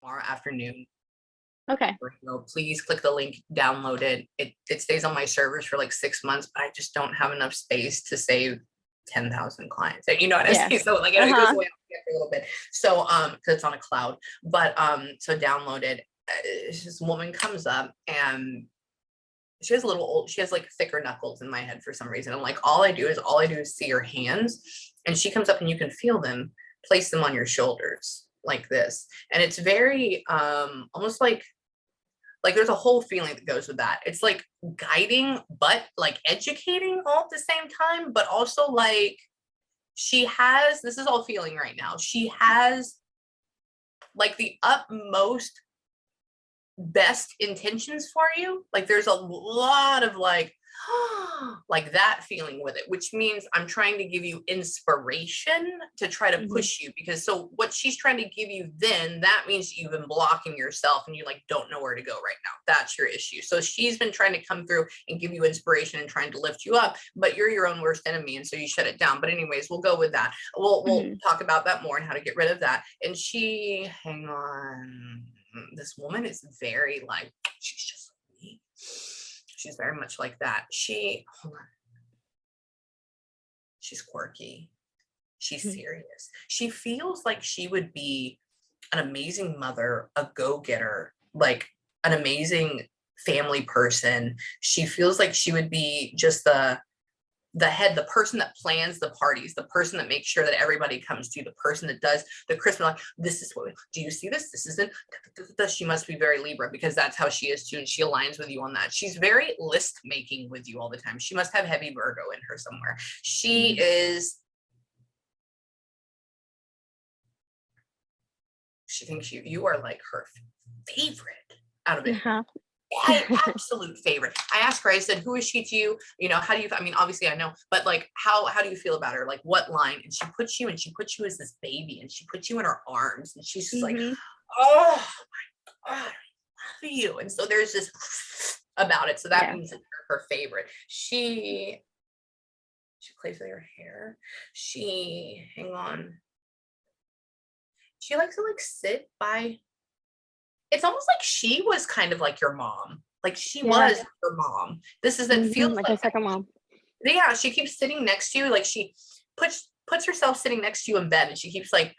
tomorrow afternoon. Okay. Please click the link, download it. It stays on my servers for like 6 months, but I just don't have enough space to save 10,000 clients. You know what I Yeah. mean? So like it goes away for a little bit. So because it's on a cloud. But so download it. This woman comes up and she has she has like thicker knuckles in my head for some reason. I'm like, all I do is see her hands, and she comes up and you can feel them, place them on your shoulders like this. And it's very almost like there's a whole feeling that goes with that. It's like guiding, but like educating all at the same time, but also like this is all feeling right now. She has like the utmost best intentions for you. Like there's a lot of like that feeling with it, which means I'm trying to give you inspiration to try to push you, because so what she's trying to give you, then that means you've been blocking yourself and you like don't know where to go right now. That's your issue. So she's been trying to come through and give you inspiration and trying to lift you up, but you're your own worst enemy, and so you shut it down. But anyways, we'll go with that. We'll talk about that more and how to get rid of that. And hang on, this woman is very like, she's just like me. She's very much like that. Hold on. She's quirky. She's serious. She feels like she would be an amazing mother, a go-getter, like an amazing family person. She feels like she would be just the head, the person that plans the parties, the person that makes sure that everybody comes to, the person that does the Christmas, like, this is what, do you see this? This isn't, she must be very Libra, because that's how she is too. And she aligns with you on that. She's very list making with you all the time. She must have heavy Virgo in her somewhere. She thinks you are like her favorite out of it. Absolute favorite. I asked her, I said, who is she to you? You know, how do you, I mean, obviously I know, but like, how do you feel about her? Like what line? And she puts you as this baby, and she puts you in her arms, and she's just like, oh my God, I love you. And so there's this about it. So that means that you're her favorite. She plays with her hair. Hang on. She likes to like sit by, it's almost like she was kind of like your mom. Like she was your mom. This is, it feels like a second mom. Yeah, she keeps sitting next to you. Like she puts herself sitting next to you in bed, and she keeps like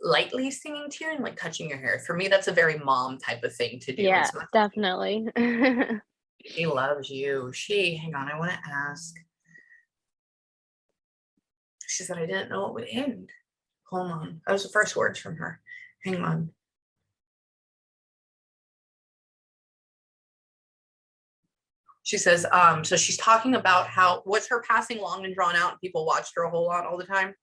lightly singing to you and like touching your hair. For me, that's a very mom type of thing to do. Yeah, definitely. She loves you. Hang on, I want to ask. She said, I didn't know it would end. Hold on. That was the first words from her. Hang on. She says, so she's talking about how, was her passing long and drawn out and people watched her a whole lot all the time?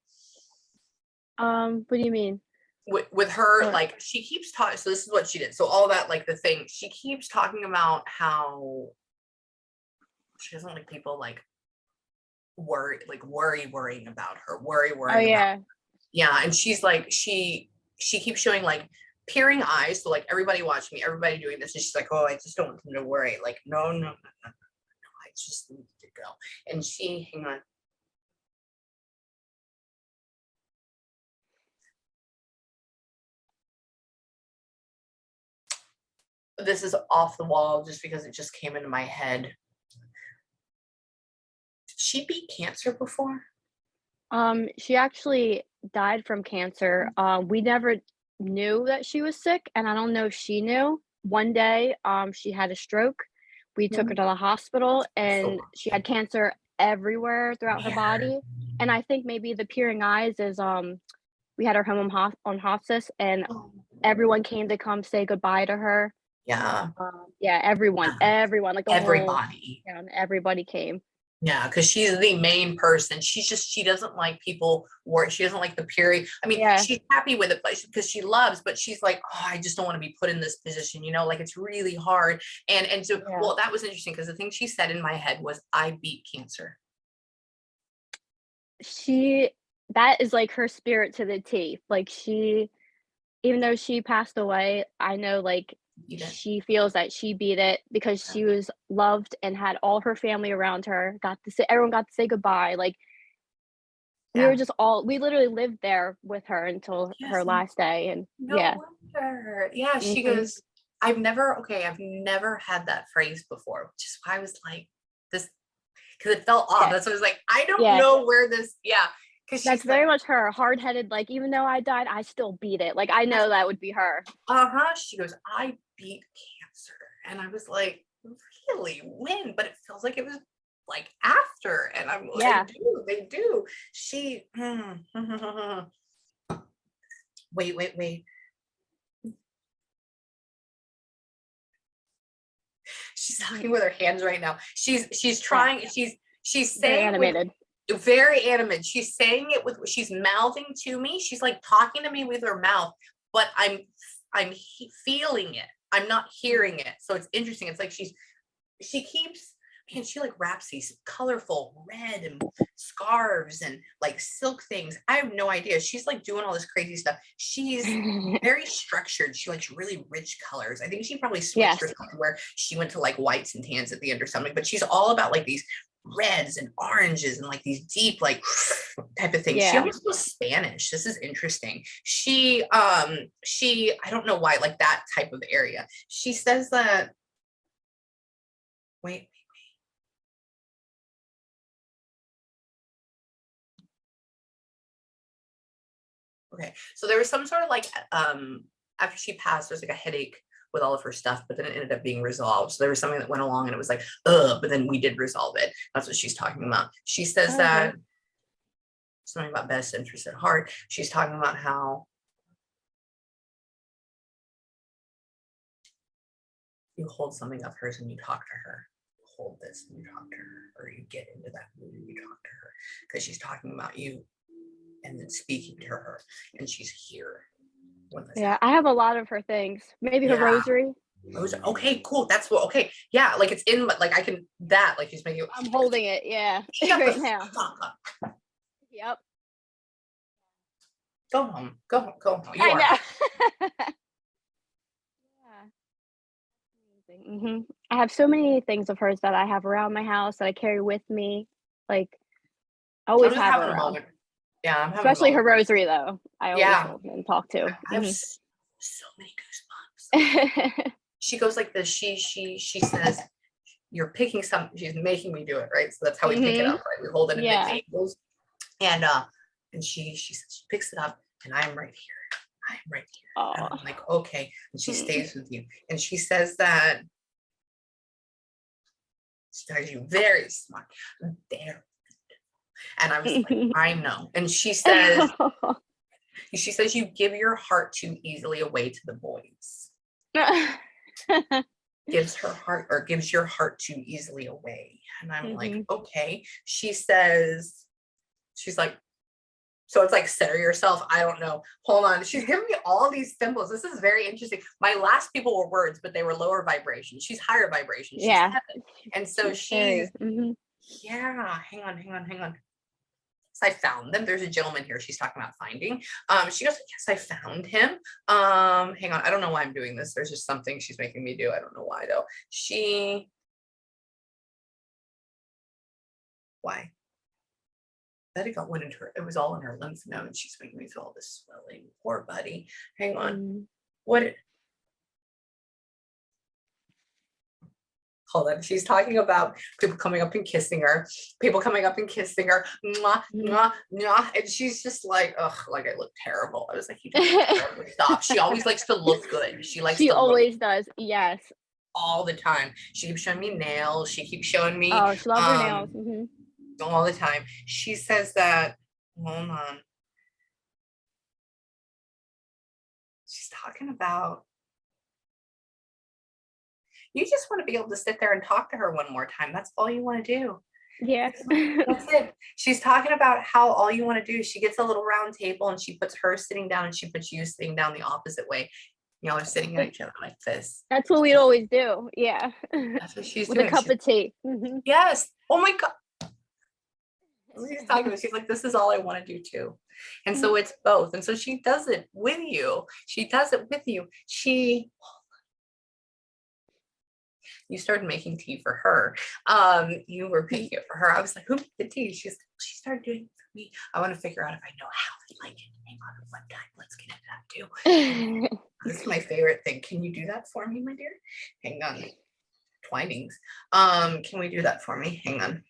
What do you mean? With her, like she keeps talking, so this is what she did. So all that, like the thing, she keeps talking about how she doesn't like people like worrying about her, worrying about her. Yeah. And she's like, she keeps showing like peering eyes. So like, everybody watch me, everybody doing this. And she's like, oh, I just don't want them to worry. Like, no, I just need to go. And hang on. This is off the wall just because it just came into my head. Did she beat cancer before? She actually died from cancer. We never knew that she was sick, and I don't know if she knew. One day, she had a stroke. We took her to the hospital, and she had cancer everywhere throughout her body. And I think maybe the peering eyes is, we had her home on hospice, and everyone came to come say goodbye to her. Everyone, like the everybody. Everybody came. Yeah, because she's the main person. She doesn't like people she doesn't like the period. I mean, she's happy with it because she loves, but she's like, oh, I just don't want to be put in this position, like it's really hard. And so, well, that was interesting because the thing she said in my head was, I beat cancer. That is like her spirit to the T. Like even though she passed away, I know like she feels that she beat it because she was loved and had all her family around her. Everyone got to say goodbye. Like Yeah. We literally lived there with her until Yes. her last day, and No yeah. wonder. Yeah, she Mhm. goes, I've never had that phrase before, which is why I was like, this, because it felt off. Yeah. That's what I was like, I don't Yeah. know where this, yeah. Because she That's said, very much her, hard-headed, like, "Even though I died, I still beat it." Like, I know that would be her. uh-huh. She goes, I beat cancer. And I was like, really? When? But it feels like it was like after. And I'm Yeah. they do. She wait. She's Mhm. talking with her hands right now. She's Yeah. trying, she's Very saying with animated. very animated. She's saying it with, she's mouthing to me. She's like talking to me with her mouth, but I'm feeling it. I'm not hearing it. So it's interesting. It's like she keeps, man, she like wraps these colorful red and scarves and like silk things. I have no idea. She's like doing all this crazy stuff. She's very structured. She likes really rich colors. I think she probably switched Yes. her to where she went to like whites and tans at the end or something, but she's all about like these reds and oranges and like these deep like type of things. She Yeah. almost was Spanish. This is interesting. She I don't know why, like that type of area. She says that, wait. Okay, so there was some sort of like after she passed, there's like a headache with all of her stuff, but then it ended up being resolved. So there was something that went along and it was like, but then we did resolve it. That's what she's talking about. She says Okay. that something about best interest at heart. She's talking about how you hold something of hers and you talk to her. You hold this and you talk to her, or you get into that mood and you talk to her because she's talking about you and then speaking to her, and she's here when this Yeah, happens. I have a lot of her things. Maybe her Yeah. rosary. Those are okay, cool. That's what okay. Yeah, like it's in like I can that like she's making I'm holding it, yeah, shut the right now. fuck up. Yep. Go home. Go home. Go home. You I are home. know. Yeah. Amazing. Mhm. I have so many things of hers that I have around my house that I carry with me, like, I'm always just have her having a around. moment. Yeah, I'm having a Especially her moment. rosary, though, I always Yeah. hold and talk to. I have Mhm. so many goosebumps. She goes like this. She says, you're picking something, she's making me do it, right? So that's how we pick it Mhm. up, right? We hold it in big Yeah. angles. And she says she picks it up and I am right here. I am right here. And Oh. I'm like, okay. And she stays with you. And she says that she tells you very smart. There. And I was like, I know. And she says you give your heart too easily away to the boys. Gives her heart or gives your heart too easily away. And I'm like, Mhm. okay. She's like, so it's like center yourself. I don't know. Hold on. She's giving me all these symbols. This is very interesting. My last people were words, but they were lower vibration. She's higher vibration. She's Yeah. heaven. And so She's fairy. Mhm. yeah, hang on. So I found them. There's a gentleman here. She's talking about finding. She goes, yes, I found him. Hang on. I don't know why I'm doing this. There's just something she's making me do. I don't know why though. Why? That it got went into her. It was all in her lymph node. She's making me feel all this swelling. Poor buddy. Hang on. Mm. What? Hold on. She's talking about people coming up and kissing her. People coming up and kissing her. Mwah, Mhm. mwah, mwah. And she's just like, ugh, like I look terrible. I was like, you don't look terrible. Stop. She always likes to look good. She likes She to look always does, yes. all the time. She keeps showing me nails. She keeps showing me Oh, she loves her nails. Mhm. all the time. She says that, hold on. She's talking about you just want to be able to sit there and talk to her one more time. That's all you want to do. Yeah. That's it. She's talking about how all you want to do is she gets a little round table and she puts her sitting down and she puts you sitting down the opposite way. Y'all are sitting at each other like this. That's what we'd always do, yeah. That's what she's With a doing. cup of tea. Mhm. Yes. Oh my God. She's talking about, she's like, this is all I want to do too. And so it's both. And so she does it with you. She does it with you. You started making tea for her. You were making it for her. I was like, who made the tea? She started doing it me. I want to figure out if I know how they like it. Hang on one time. Let's get into that too. This is my favorite thing. Can you do that for me, my dear? Hang on. Twinings. Can we do that for me? Hang on.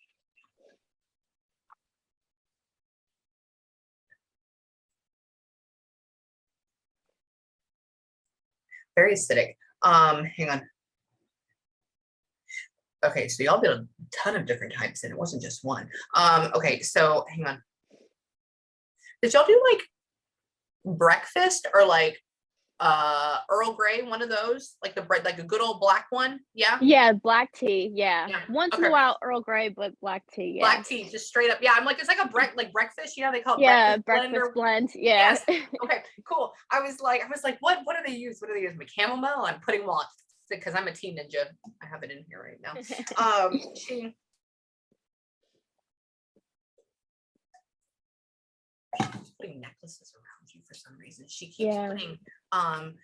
Very acidic. Hang on. Okay, so y'all did a ton of different types and it wasn't just one. Okay, so hang on. Did y'all do like breakfast or like Earl Grey, one of those? Like the bread, like a good old black one? Yeah? Yeah, black tea, yeah. Yeah. Once in Okay. a while, Earl Grey, but black tea, yeah. Black tea, just straight up. Yeah, I'm like, it's like a like breakfast, you know, they call it Yeah, breakfast breakfast blend. blend, yeah. Yes. Okay, cool. I was like, what do they use? What do they use? Chamomile? I'm putting them on because I'm a tea ninja. I have it in here right now. She putting necklaces around you for some reason. She keeps putting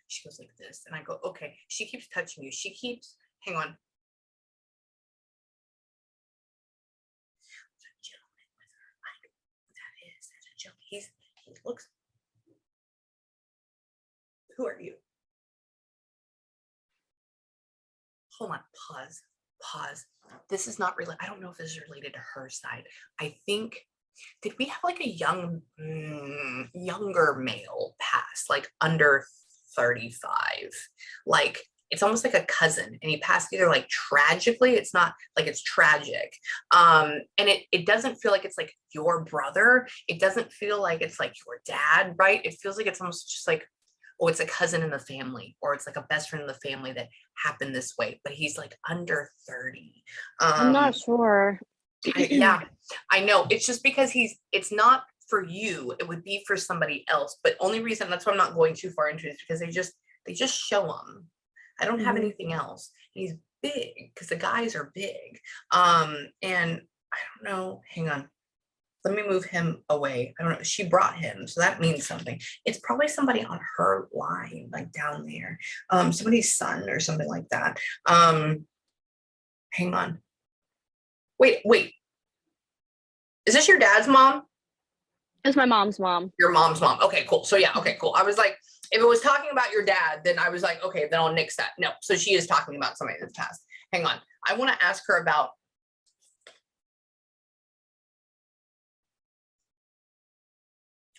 she goes like this and I go, okay. She keeps touching you. She keeps, hang on. There's a gentleman with her. I know who that is. There's a gentleman. He looks. Who are you? Hold on, pause. This is not really, I don't know if this is related to her side. I think, did we have like a younger male pass, like under 35? Like, it's almost like a cousin and he passed either like tragically, it's not like it's tragic. And it doesn't feel like it's like your brother. It doesn't feel like it's like your dad, right? It feels like it's almost just like, oh, it's a cousin in the family, or it's like a best friend in the family that happened this way, but he's like under 30. I'm not sure. Yeah, I know. It's just because it's not for you. It would be for somebody else. But only reason, that's why I'm not going too far into it, is because they just show him. I don't have anything else. He's big because the guys are big. And I don't know. Hang on. Let me move him away. I don't know. She brought him, so that means something. It's probably somebody on her line, like down there. Somebody's son or something like that. Hang on. Wait. Is this your dad's mom? It's my mom's mom. Your mom's mom. Okay, cool. So yeah, okay, cool. I was like, if it was talking about your dad, then I was like, okay, then I'll nix that. No, so she is talking about somebody that's passed. Hang on. I want to ask her about.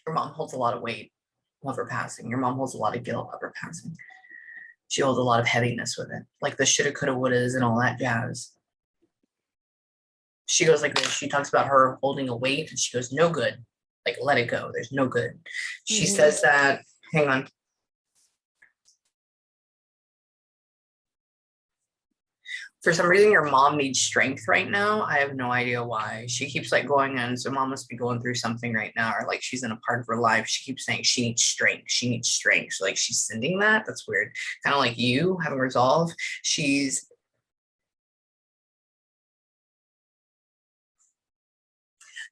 Your mom holds a lot of weight of her passing. Your mom holds a lot of guilt of her passing. She holds a lot of heaviness with it, like the shoulda, coulda, wouldas, and all that jazz. She goes like this. She talks about her holding a weight, and she goes, "No good. Like, let it go. There's no good." She says that. Hang on. For some reason, your mom needs strength right now. I have no idea why. She keeps like going in. So mom must be going through something right now, or like she's in a part of her life. She keeps saying she needs strength. She needs strength. So like she's sending that. That's weird. Kind of like you having resolve.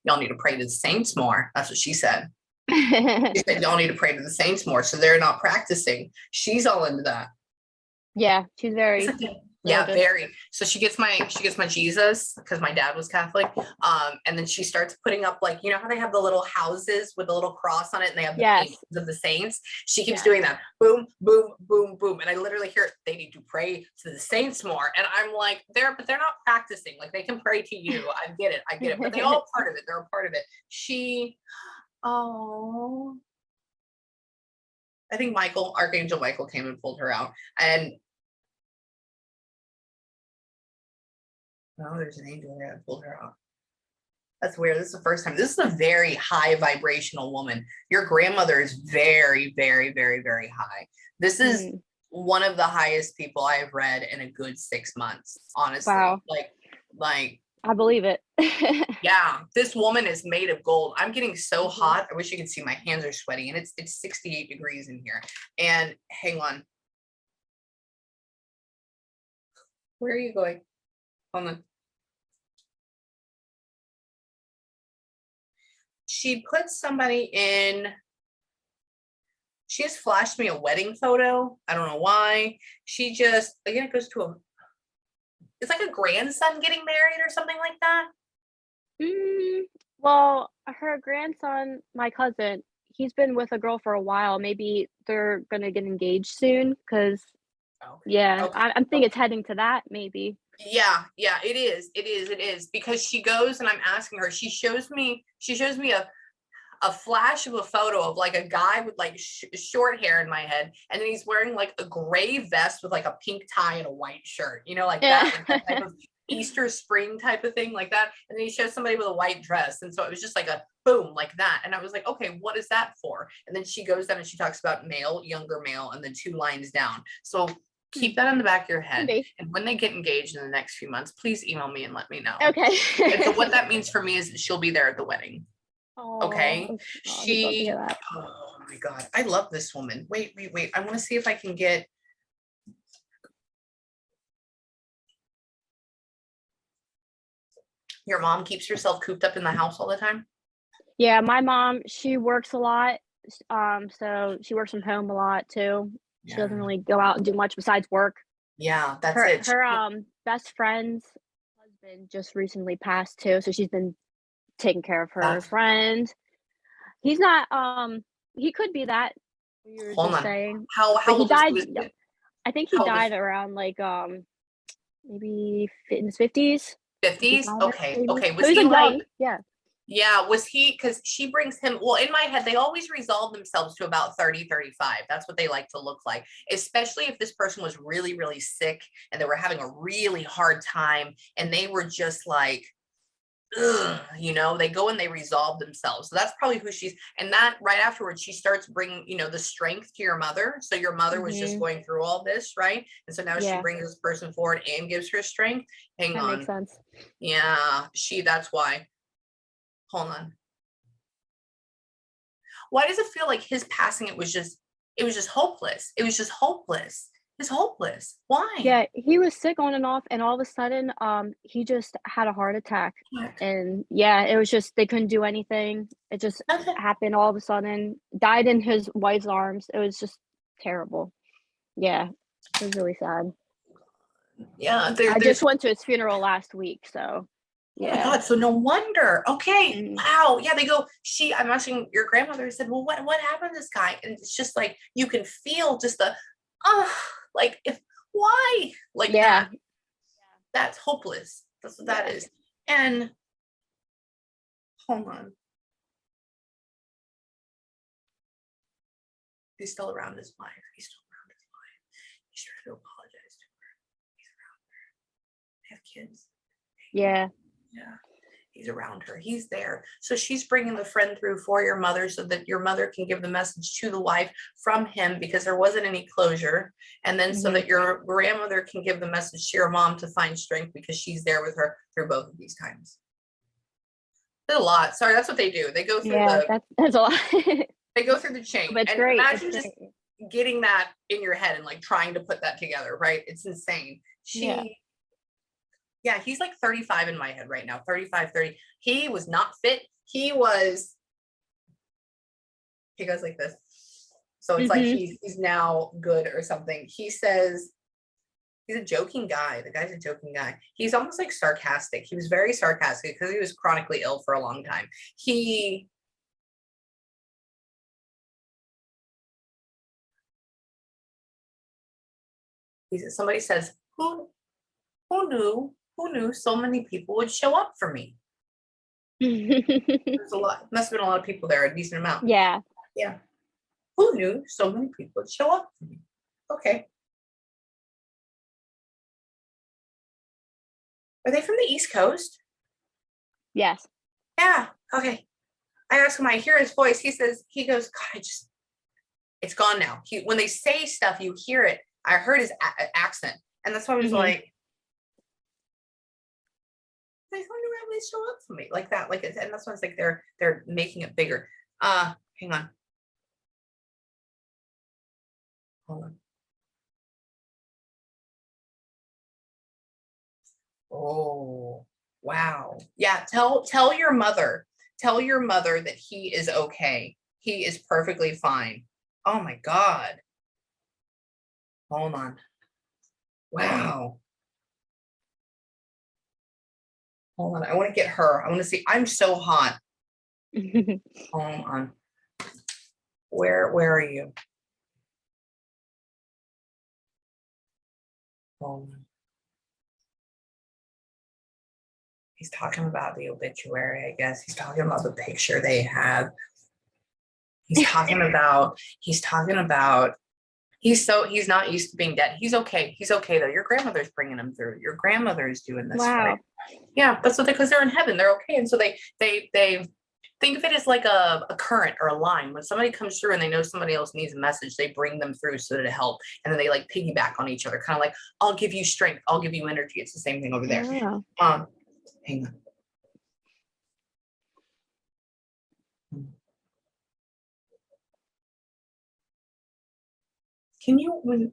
Y'all need to pray to the saints more. That's what she said. She said y'all need to pray to the saints more. So they're not practicing. She's all into that. Yeah, she's very. Yeah, very. So she gets my Jesus, because my dad was Catholic. And then she starts putting up, like, you know how they have the little houses with the little cross on it and they have the paintings of the saints? She keeps doing that. Boom, boom, boom, boom. And I literally hear, they need to pray to the saints more. And I'm like, they're not practicing. Like, they can pray to you. I get it. But they all part of it. They're a part of it. I think Archangel Michael came and pulled her out. And no, there's an angel there that pulled her out. That's weird. This is the first time. This is a very high vibrational woman. Your grandmother is very, very, very, very high. This is one of the highest people I have read in a good 6 months, honestly. Wow. Like I believe it. Yeah, this woman is made of gold. I'm getting so hot. I wish you could see my hands are sweaty, and it's 68 degrees in here. And hang on. Where are you going? Hold on. She put somebody in. She just flashed me a wedding photo. I don't know why. She just, again, it goes to it's like a grandson getting married or something like that. Well, her grandson, my cousin, he's been with a girl for a while. Maybe they're gonna get engaged soon. Cause Okay. yeah, Okay. I'm thinking it's heading to that maybe. Yeah, yeah, it is. It is because she goes and I'm asking her, she shows me a flash of a photo of like a guy with like short hair in my head, and then he's wearing like a gray vest with like a pink tie and a white shirt, like Yeah. that type of Easter spring type of thing, like that. And then he shows somebody with a white dress, and so it was just like a boom, like that. And I was like, okay, what is that for? And then she goes down and she talks about male, younger male, and then 2 lines down. So Hmm, keep that in the back of your could head. be. And when they get engaged in the next few months, please email me and let me know. Okay. And so what that means for me is that she'll be there at the wedding. Okay. Oh, he'd love to She, hear that. oh my God, I love this woman. Wait, wait, wait. I want to see if I can get. Your mom keeps herself cooped up in the house all the time? Yeah, my mom, she works a lot, so she works from home a lot too. She doesn't Yeah. really go out and do much besides work. Yeah, that's Her it. her, best friend's husband just recently passed too, so she's been taking care of her That's, friend. He's not, he could be that, you were hold just on. saying, How but he old is died who is young. it? I think he How old is died around, like, maybe in his 50s, 50s? 55 Okay. maybe. Okay. So Was he's, he like, like, young, yeah. yeah, was he, because she brings him, well, in my head, they always resolve themselves to about 30, 35. That's what they like to look like, especially if this person was really, really sick and they were having a really hard time and they were just like, ugh, they go and they resolve themselves. So that's probably who she's, and that right afterwards, she starts bringing, the strength to your mother. So your mother was just Mhm. going through all this, right? And so now she Yeah, brings this person forward and gives her strength. Hang that makes on. sense. Yeah, that's why. Hold on. Why does it feel like his passing, it was just hopeless. It was just hopeless. It's hopeless. Why? Yeah, he was sick on and off, and all of a sudden, he just had a heart attack, What? and yeah, it was just they couldn't do anything. It just Okay. happened all of a sudden. Died in his wife's arms. It was just terrible. Yeah, it was really sad. Yeah, I there's just went to his funeral last week, so oh my yeah. God, so no wonder. Okay. Mhm. Wow. Yeah, they go, I'm asking your grandmother said, well, what happened to this guy? And it's just like you can feel just the like if why? Like Yeah, that. That's hopeless. That's what that yeah. is. And hold on. He's still around his wife. He's still around his wife. He's trying to apologize to her. He's around her. They have kids. Yeah. Yeah. He's around her. He's there. So she's bringing the friend through for your mother so that your mother can give the message to the wife from him because there wasn't any closure. And then so Mhm. that your grandmother can give the message to your mom to find strength because she's there with her through both of these times. There's a lot. Sorry, that's what they do. They go through Yeah, the that's a lot. they go through the chain. But it's And great, it's imagine just great. getting that in your head and like trying to put that together, right? It's insane. Yeah. Yeah, he's like 35 in my head right now, 35, 30. He was not fit. He goes like this. So it's like Mhm. he's now good or something. He says he's a joking guy. The guy's a joking guy. He's almost like sarcastic. He was very sarcastic because he was chronically ill for a long time. Somebody says, who knew so many people would show up for me? There's a lot, must have been a lot of people there, a decent amount. Yeah. Yeah. Who knew so many people would show up for me? Okay. Are they from the East Coast? Yes. Yeah. Okay. I ask him, I hear his voice. He goes, God, it's gone now. When they say stuff, you hear it. I heard his accent. And that's why I was Mhm. like, I wonder why they show up for me like that. And that's why it's like they're making it bigger. Hang on. Hold on. Oh, wow. Yeah, tell your mother. Tell your mother that he is okay. He is perfectly fine. Oh my God. Hold on. Wow. Hold on. I want to get her. I want to see. I'm so hot. Hold on. Where are you? Hold on. He's talking about the obituary, I guess. He's talking about the picture they have. He's talking about, he's not used to being dead. He's okay. He's okay though. Your grandmother's bringing him through. Your grandmother is doing this for you. Wow. Yeah, but so because they're in heaven, they're okay. And so they think of it as like a current or a line. When somebody comes through and they know somebody else needs a message, they bring them through so to help. And then they like piggyback on each other, kind of like, I'll give you strength, I'll give you energy. It's the same thing over there. Wow. Hang on. Can you,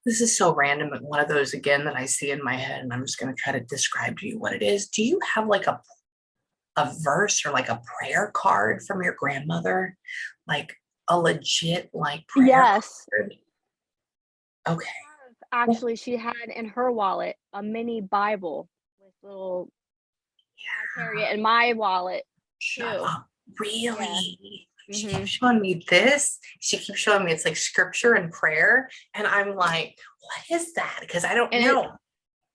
this is so random, but one of those again that I see in my head, and I'm just going to try to describe to you what it is. Do you have like a verse or like a prayer card from your grandmother? Like a legit like prayer Yes. card? Okay. Actually, she had in her wallet a mini Bible with little. I carry it in my wallet Shut too. up. Yeah. Really? She Mhm. keeps showing me this. She keeps showing me it's like scripture and prayer. And I'm like, what is that? Because I don't And know.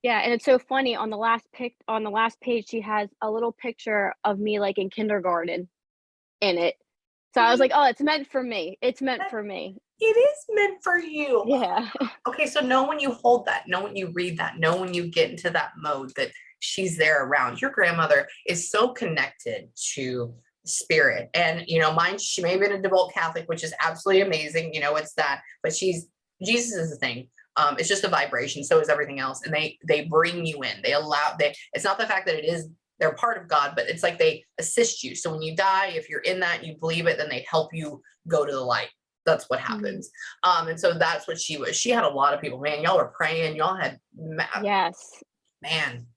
yeah, and it's so funny on the last page she has a little picture of me like in kindergarten in it. So I was like, "Oh, it's meant for me. It's meant for me." It is meant for you. Yeah. Okay, so know when you hold that, know when you read that, know when you get into that mode that she's there around. Your grandmother is so connected to spirit. And mine, she may have been a devout Catholic, which is absolutely amazing. It's that, but Jesus is the thing. It's just a vibration, so is everything else. And they bring you in. It's not the fact that they're part of God, but it's like they assist you. So when you die, if you're in that, you believe it, then they help you go to the light. That's what Mhm. happens. And so that's what she was. She had a lot of people, man. Y'all were praying. Y'all had, Yes. man,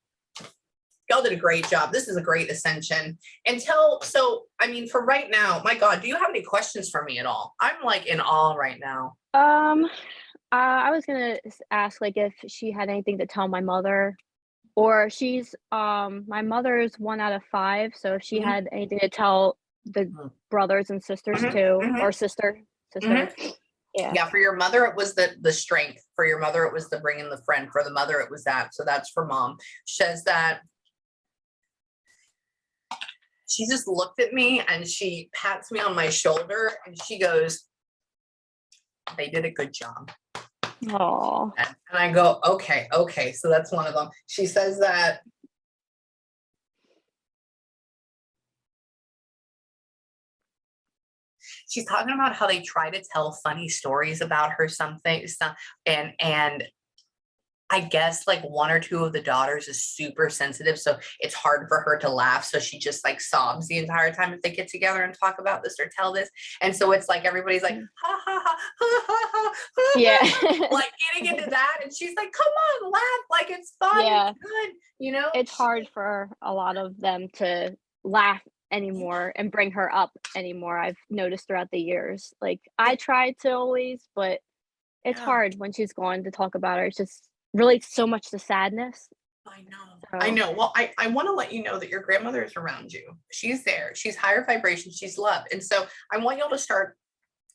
y'all did a great job. This is a great ascension. I mean, for right now, my God, do you have any questions for me at all? I'm like in awe right now. I was gonna ask like if she had anything to tell my mother, or my mother's 1 out of 5, so if she Mhm, had anything to tell the mhm, brothers and sisters mhm, too, mhm, or sister, mhm. sister. Yeah. Yeah, for your mother, it was the strength. For your mother, it was the bringing the friend. For the mother, it was that. So that's for mom. Says that she just looked at me and she pats me on my shoulder and she goes, they did a good job. Oh. And I go, okay. So that's one of them. She says that she's talking about how they try to tell funny stories about her something, and I guess like one or two of the daughters is super sensitive, so it's hard for her to laugh. So she just like sobs the entire time if they get together and talk about this or tell this. And so it's like everybody's like, Mm. ha ha ha ha ha ha, Yeah. ha, like getting into that. And she's like, come on, laugh, like it's fun, Yeah. it's good. It's hard for a lot of them to laugh anymore and bring her up anymore, I've noticed throughout the years. Like, I try to always, but it's Yeah. hard when she's gone to talk about her. It's just really so much the sadness. I know. I So, know. Well, I want to let you know that your grandmother is around you. She's there. She's higher vibration. She's loved. And so I want y'all to start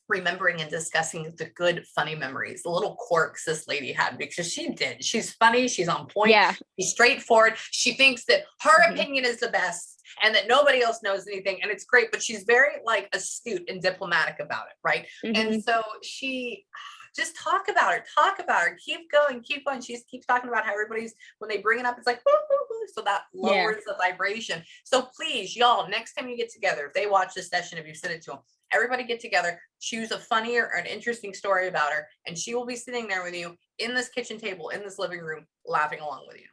remembering and discussing the good, funny memories, the little quirks this lady had, because she did. She's funny. She's on point. yeah. She's straightforward. She thinks that her Mhm. opinion is the best and that nobody else knows anything. And it's great, but she's very like astute and diplomatic about it. Right. And Mhm. so she just talk about her, keep going, keep going. She keeps talking about how everybody's, when they bring it up, it's like, woo, woo, woo. So that Yeah. lowers the vibration. So please, y'all, next time you get together, if they watch this session, if you send it to them, everybody get together, choose a funny or an interesting story about her, and she will be sitting there with you in this kitchen table, in this living room, laughing along with you.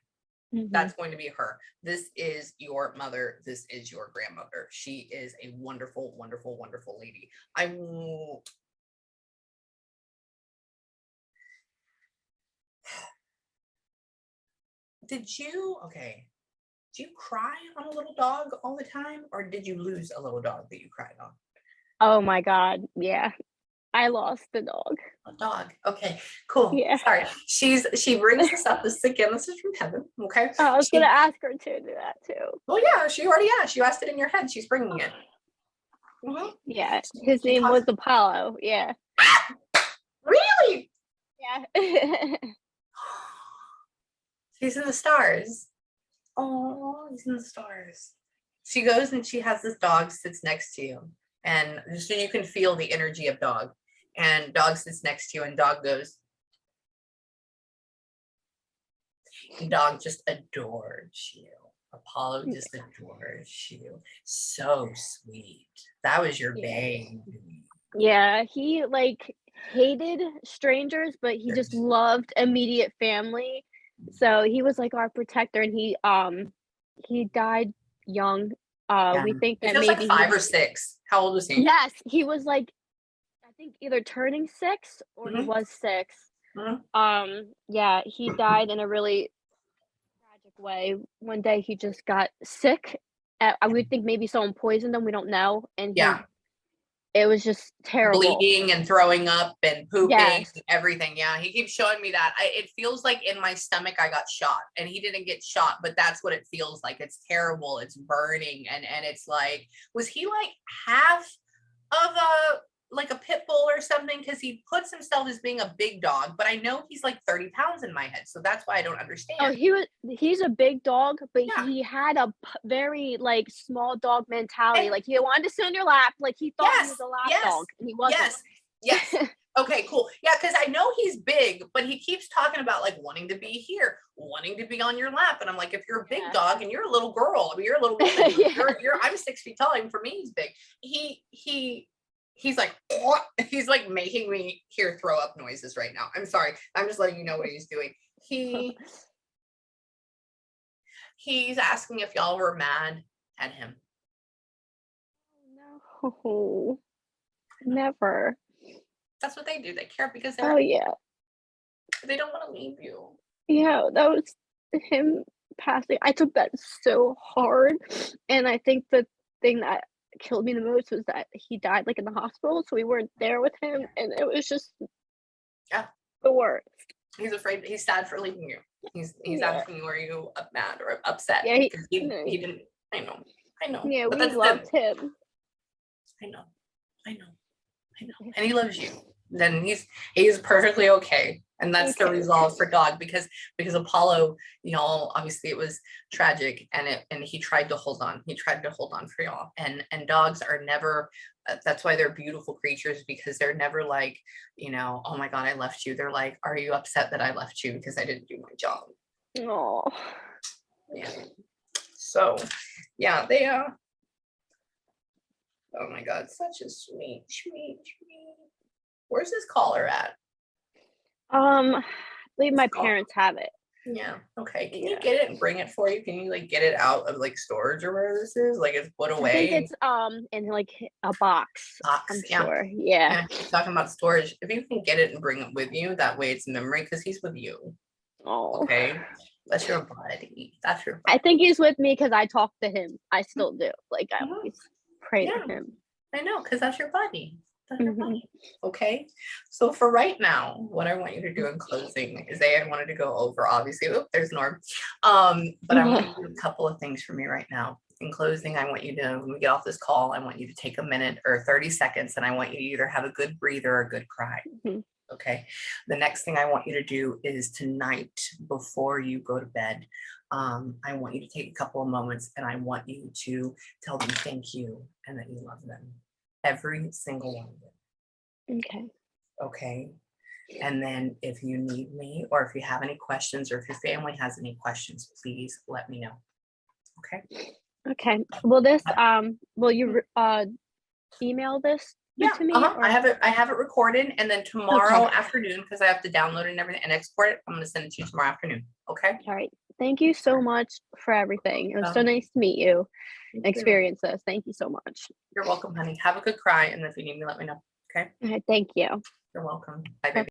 Mhm. That's going to be her. This is your mother. This is your grandmother. She is a wonderful, wonderful, wonderful lady. Okay, do you cry on a little dog all the time, or did you lose a little dog that you cried on? Oh my god, yeah. I lost the dog. A dog. Okay, cool. Yeah. Sorry. She brings this up. This is again, this is from heaven. Okay. I was gonna ask her to do that too. Well, yeah, she already asked. You asked it in your head. She's bringing it. Mhm. Yeah, his She name was talks. Apollo. Yeah. Really? Yeah. He's in the stars. Oh, he's in the stars. She goes and she has this dog sits next to you, and so you can feel the energy of dog. And dog sits next to you, and dog goes. And dog just adores you. Apollo just adores you. So sweet. That was your Yeah. baby. Yeah, he like hated strangers, but he just loved immediate family. So he was like our protector, and he died young. Yeah. We think He that was like maybe he 5 or 6. How old was he? yes, he was like I think either turning 6 or he Mhm, was 6. mhm. Yeah, he died in a really tragic way. One day he just got sick. I would think maybe someone poisoned him. We don't know, and Yeah. it was just terrible. Bleeding and throwing up and pooping Yes. and everything. Yeah, he keeps showing me that. It feels like in my stomach I got shot, and he didn't get shot, but that's what it feels like. It's terrible. It's burning, and it's like, was he like half of a pit bull or something? Because he puts himself as being a big dog, but I know he's like 30 pounds in my head, so that's why I don't Oh, understand. he's a big dog, but Yeah. he had a very, like, small dog mentality, And like, he wanted to sit on your lap, like, he thought he was yes, a lap yes, dog, and he wasn't. yes, yes. Okay, cool. Yeah, because I know he's big, but he keeps talking about like wanting to be here, wanting to be on your lap. And I'm like, if you're a big Yeah. dog and you're a little girl, I mean, you're a little woman, Yeah. I'm 6 feet tall, and for me, he's big. He's like, what? He's like making me hear throw up noises right now. I'm sorry. I'm just letting you know what he's doing. He's asking if y'all were mad at him. No. Never. That's what they do. They care because Oh, yeah. they don't want to leave you. Yeah, that was him passing. I took that so hard, and I think the thing that killed me the most was that he died, like, in the hospital, so we weren't there with him, and it was just Yeah. the worst. He's afraid. He's sad for leaving you. He's Yeah. asking you, are you mad or upset? Yeah, Because he didn't. I know. yeah, But we that's him. loved him. I know. I know. I know. And he loves you. Then he's perfectly okay. And that's the Okay. resolve for dog, because Apollo, y'all, obviously it was tragic, and he tried to hold on. He tried to hold on for y'all. And dogs are never, that's why they're beautiful creatures, because they're never like, oh my God, I left you. They're like, are you upset that I left you because I didn't do my job? Oh. Yeah. So yeah, they oh my God, such a sweet. Where's this collar at? I believe my parents have it. Yeah. Okay. Can you Yeah. get it and bring it for you? Can you like get it out of like storage or where this is? Like it's put I think away it's in like a box. box. I'm Yeah. sure. Yeah. Yeah. You're talking about storage. If you can get it and bring it with you, that way it's memory, because he's with you. Oh. Okay. That's your buddy. That's your I buddy. think he's with me because I talk to him. I still do. Like I Mhm. always pray Yeah. to him. I know, because that's your buddy. That's your Mhm. buddy. Okay. So for right now, what I want you to do in closing is I wanted to go over, obviously, there's Norm. But I want you to do a couple of things for me right now. In closing, I want you to, when we get off this call, I want you to take a minute or 30 seconds, and I want you to either have a good breather or a good cry. Mhm. Okay. The next thing I want you to do is tonight, before you go to bed, I want you to take a couple of moments, and I want you to tell them thank you and that you love them. Every single one of them. Okay. Okay. And then if you need me, or if you have any questions, or if your family has any questions, please let me know. Okay. Okay. Will you email this Yeah. to me or I have it recorded, and then tomorrow okay. afternoon, because I have to download it and everything and export it, I'm going to send it to you tomorrow afternoon. Okay. All right. Thank you so much for everything. It was so nice to meet you and experience this. Thank you so much. You're welcome, honey. Have a good cry, and if you need me, let me know. Okay. All right, thank you. You're welcome. Bye, baby.